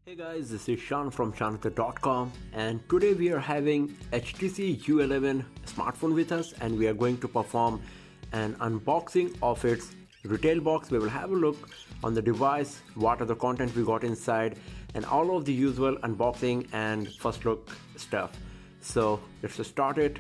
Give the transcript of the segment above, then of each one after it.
Hey guys, this is Sean from Shanatha.com, and today we are having HTC U11 smartphone with us, and we are going to perform an unboxing of its retail box. We will have a look on the device, what are the content we got inside, and all of the usual unboxing and first look stuff. So let's start it.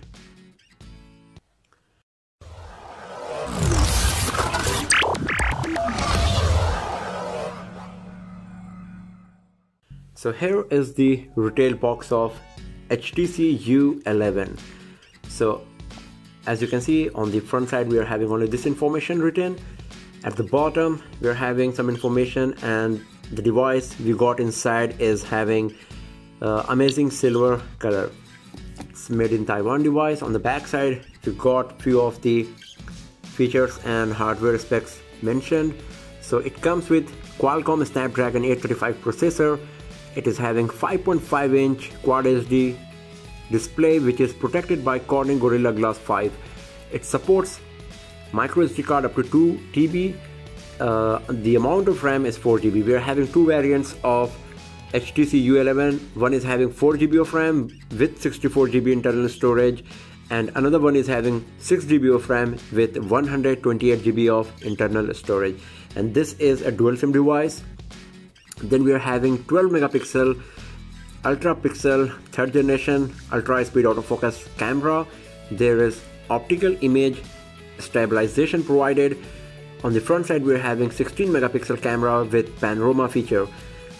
So here is the retail box of HTC U11. So as you can see, on the front side we are having only this information written. At the bottom we are having some information, and the device we got inside is having amazing silver color. It's made in Taiwan device. On the back side we got few of the features and hardware specs mentioned. So it comes with Qualcomm Snapdragon 835 processor. It is having 5.5-inch Quad HD display, which is protected by Corning Gorilla Glass 5. It supports micro SD card up to 2 TB. The amount of RAM is 4 GB. We are having two variants of HTC U11. One is having 4 GB of RAM with 64 GB internal storage, and another one is having 6 GB of RAM with 128 GB of internal storage. And this is a dual SIM device. Then we are having 12 megapixel ultra pixel 3rd generation ultra high speed autofocus camera. There is optical image stabilization provided. On the front side we are having 16 megapixel camera with panorama feature.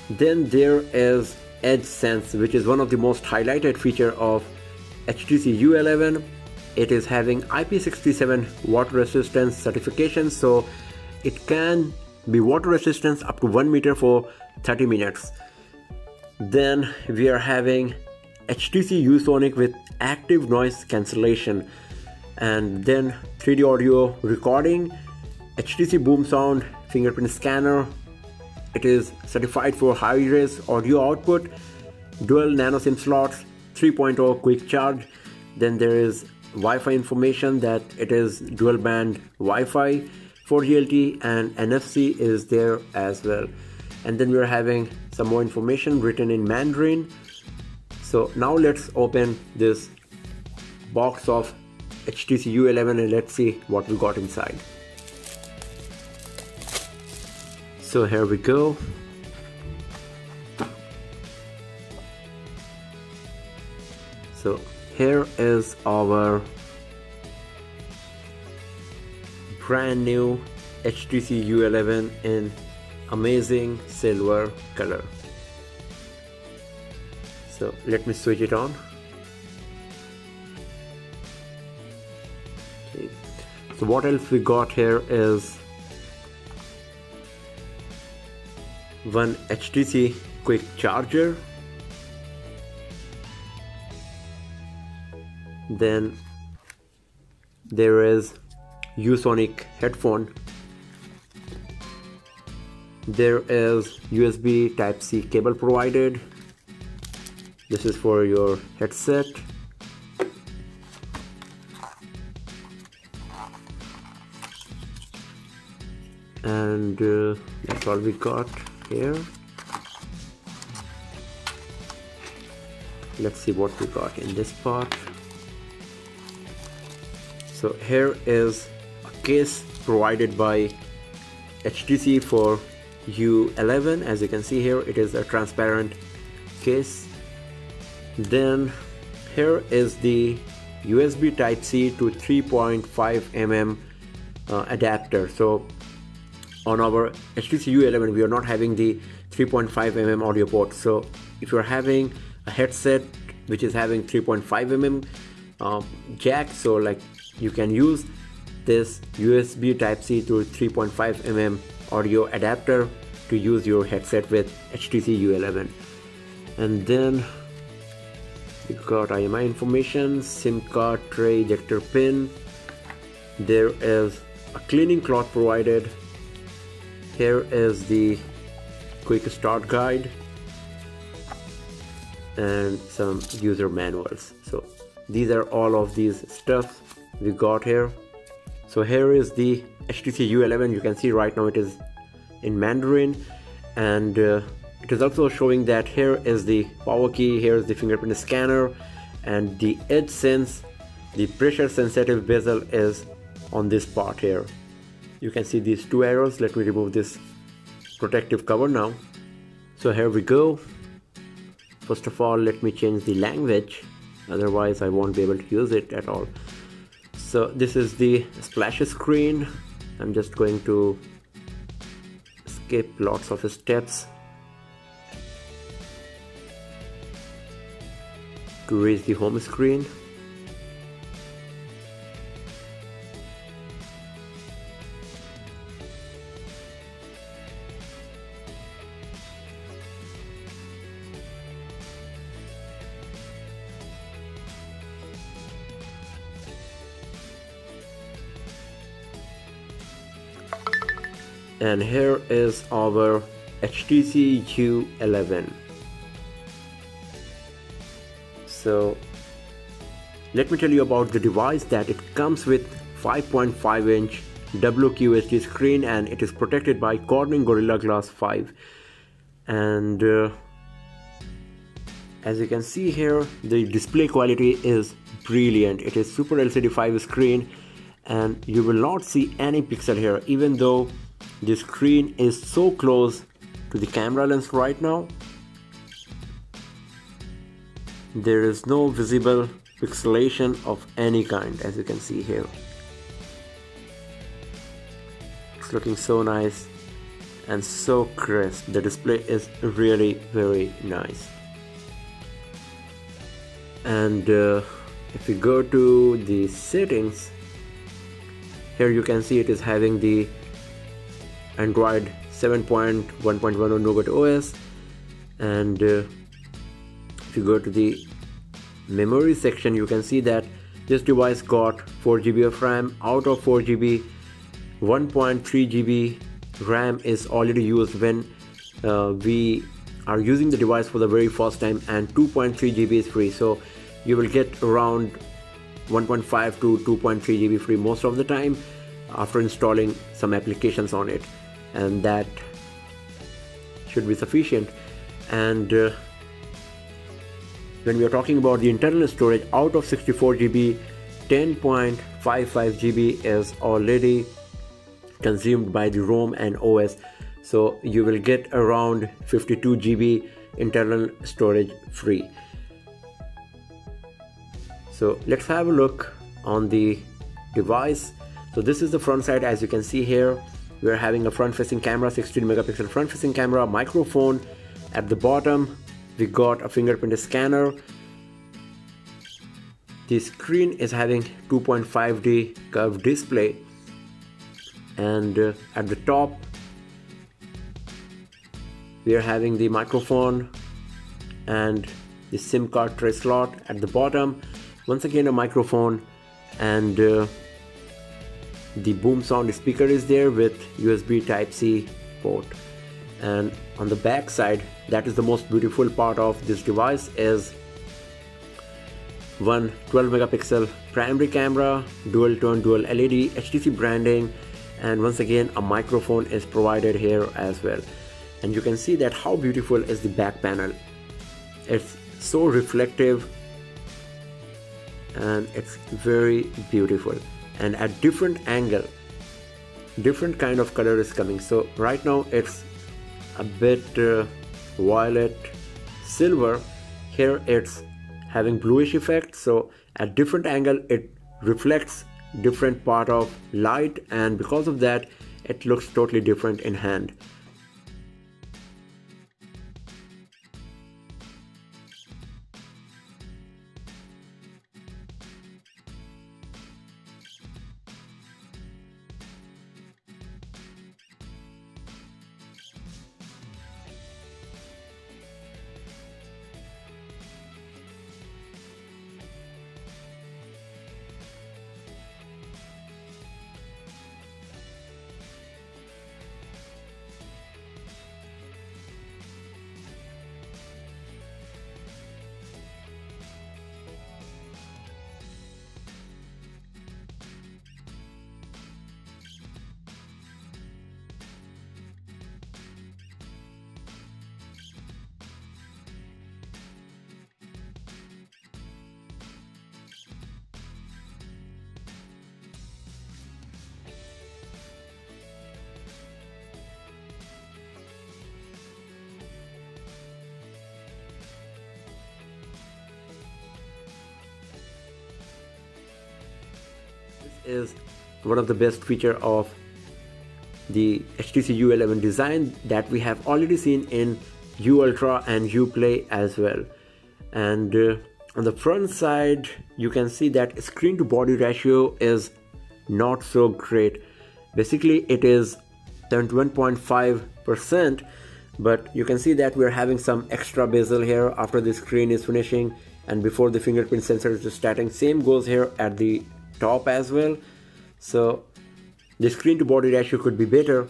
Then there is Edge Sense, which is one of the most highlighted feature of HTC U11. It is having IP67 water resistance certification, so it can be water resistance up to 1 meter for 30 minutes. Then we are having HTC U Sonic with active noise cancellation, and then 3D audio recording, HTC Boom Sound fingerprint scanner. It is certified for high-res audio output, dual nano SIM slots, 3.0 quick charge. Then there is Wi-Fi information that it is dual band Wi-Fi, 4G LTE, and NFC is there as well. And then we are having some more information written in Mandarin. So now let's open this box of HTC U11 and let's see what we got inside. So here we go. So here is our brand new HTC U11 in amazing silver color. So let me switch it on. Okay. So what else we got here is one HTC quick charger. Then there is U Sonic headphone. There is USB Type-C cable provided. This is for your headset. And that's all we got here. Let's see what we got in this part. So here is a case provided by HTC for U11. As you can see here, it is a transparent case. Then here is the USB Type-C to 3.5mm adapter. So on our HTC U11 we are not having the 3.5mm audio port. So if you're having a headset which is having 3.5mm jack, so like you can use this USB Type-C to 3.5mm audio adapter to use your headset with HTC U11. And then we got IMI information, SIM card tray, ejector pin. There is a cleaning cloth provided. Here is the quick start guide and some user manuals. So these are all of these stuff we got here. So here is the HTC U11. You can see right now it is in Mandarin, and it is also showing that here is the power key, here is the fingerprint scanner, and the edge sense, the pressure sensitive bezel is on this part here. You can see these two arrows. Let me remove this protective cover now. So here we go. First of all, let me change the language, otherwise I won't be able to use it at all. So this is the splash screen. I'm just going to skip lots of steps to reach the home screen. And here is our HTC U11. So let me tell you about the device, that it comes with 5.5-inch WQHD screen and it is protected by Corning Gorilla Glass 5. And as you can see here, the display quality is brilliant. It is Super LCD 5 screen and you will not see any pixel here, even though the screen is so close to the camera lens right now. There is no visible pixelation of any kind, as you can see here. It's looking so nice and so crisp. The display is really very nice. And if we go to the settings, here you can see it is having the Android 7.1.1 Nougat OS, and if you go to the memory section, you can see that this device got 4 GB of RAM. Out of 4 GB, 1.3 GB RAM is already used when we are using the device for the very first time, and 2.3 GB is free. So you will get around 1.5 to 2.3 GB free most of the time after installing some applications on it, and that should be sufficient. And when we are talking about the internal storage, out of 64 GB, 10.55 GB is already consumed by the ROM and OS, so you will get around 52 GB internal storage free. So let's have a look on the device. So this is the front side. As you can see here, we are having a front-facing camera, 16 megapixel front-facing camera, microphone. At the bottom, we got a fingerprint scanner. The screen is having 2.5D curved display, and at the top, we are having the microphone and the SIM card tray slot. At the bottom, once again a microphone, and the boom sound speaker is there with USB Type-C port. And on the back side, that is the most beautiful part of this device, is one 12 megapixel primary camera, dual tone, dual LED, HTC branding, and once again a microphone is provided here as well. And you can see that how beautiful is the back panel. It's so reflective and it's very beautiful, and at different angle, different kind of color is coming. So right now it's a bit violet silver. Here it's having bluish effect, so at different angle it reflects different part of light, and because of that it looks totally different in hand. is one of the best feature of the HTC U11 design that we have already seen in U Ultra and U Play as well. And on the front side, you can see that screen to body ratio is not so great. Basically, it is 71.5%, but you can see that we're having some extra bezel here after the screen is finishing and before the fingerprint sensor is starting. Same goes here at the top as well. So the screen to body ratio could be better,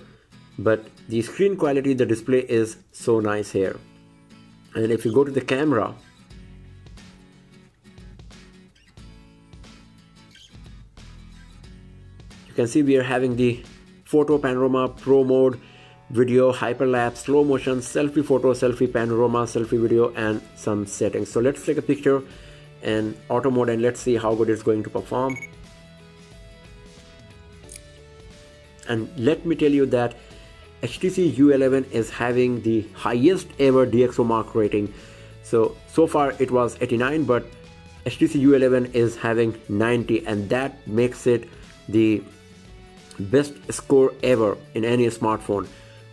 but the screen quality, the display is so nice here. And if you go to the camera, you can see we are having the photo panorama, pro mode, video, hyperlapse, slow motion, selfie photo, selfie panorama, selfie video, and some settings. So let's take a picture in auto mode and let's see how good it's going to perform. And let me tell you that HTC U11 is having the highest ever DxO mark rating. So far it was 89, but HTC U11 is having 90, and that makes it the best score ever in any smartphone.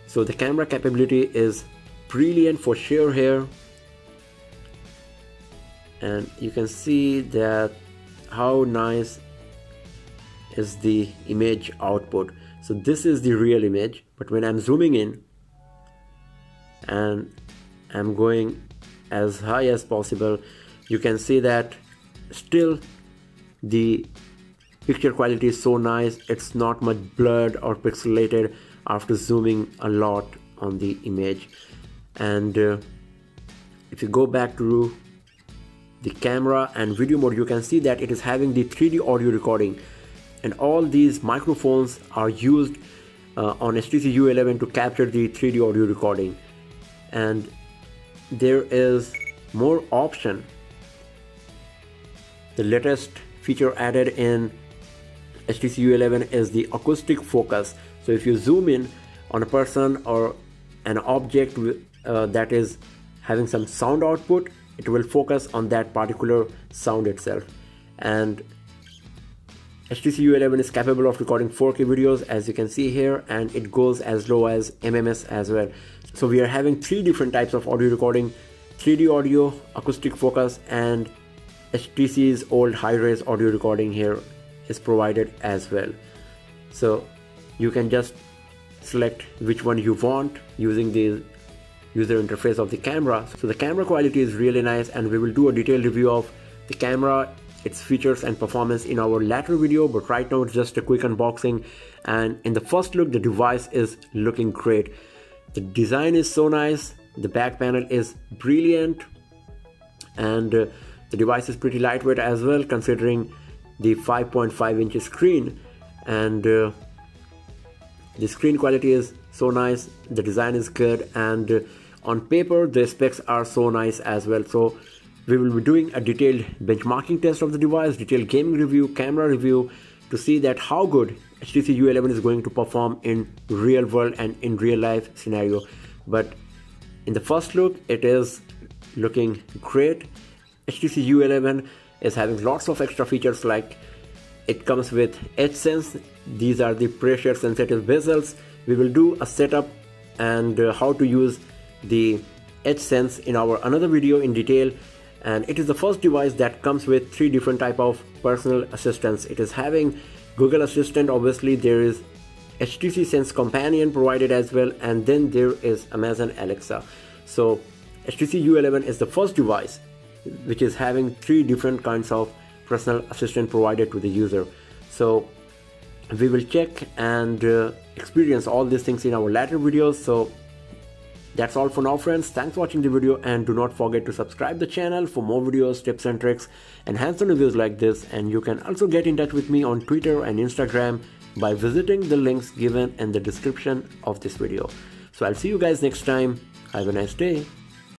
So the camera capability is brilliant for sure here, and you can see that how nice is the image output. So this is the real image, but when I'm zooming in and I'm going as high as possible, you can see that still the picture quality is so nice. It's not much blurred or pixelated after zooming a lot on the image. And if you go back to the camera and video mode, you can see that it is having the 3D audio recording, and all these microphones are used on HTC U11 to capture the 3D audio recording. And there is more option. The latest feature added in HTC U11 is the acoustic focus. So if you zoom in on a person or an object that is having some sound output, it will focus on that particular sound itself. And HTC U11 is capable of recording 4K videos, as you can see here, and it goes as low as MMS as well. So we are having three different types of audio recording: 3D audio, acoustic focus, and HTC's old high-res audio recording here is provided as well. So you can just select which one you want using the user interface of the camera. So the camera quality is really nice, and we will do a detailed review of the camera, its features and performance in our later video, but right now it's just a quick unboxing. And in the first look, the device is looking great. The design is so nice, the back panel is brilliant, and the device is pretty lightweight as well, considering the 5.5-inch screen. And the screen quality is so nice, the design is good, and on paper the specs are so nice as well. So we will be doing a detailed benchmarking test of the device, detailed gaming review, camera review, to see that how good HTC U11 is going to perform in real world and in real life scenario. But in the first look, it is looking great. HTC U11 is having lots of extra features, like it comes with edge sense. These are the pressure sensitive bezels. We will do a setup and how to use the edge sense in our another video in detail. And it is the first device that comes with three different type of personal assistants. It is having Google Assistant, obviously there is HTC Sense Companion provided as well, and then there is Amazon Alexa. So HTC U11 is the first device which is having three different kinds of personal assistant provided to the user. So we will check and experience all these things in our later videos. So that's all for now, friends. Thanks for watching the video, and do not forget to subscribe the channel for more videos, tips and tricks, and hands-on reviews like this. And you can also get in touch with me on Twitter and Instagram by visiting the links given in the description of this video. So I'll see you guys next time. Have a nice day.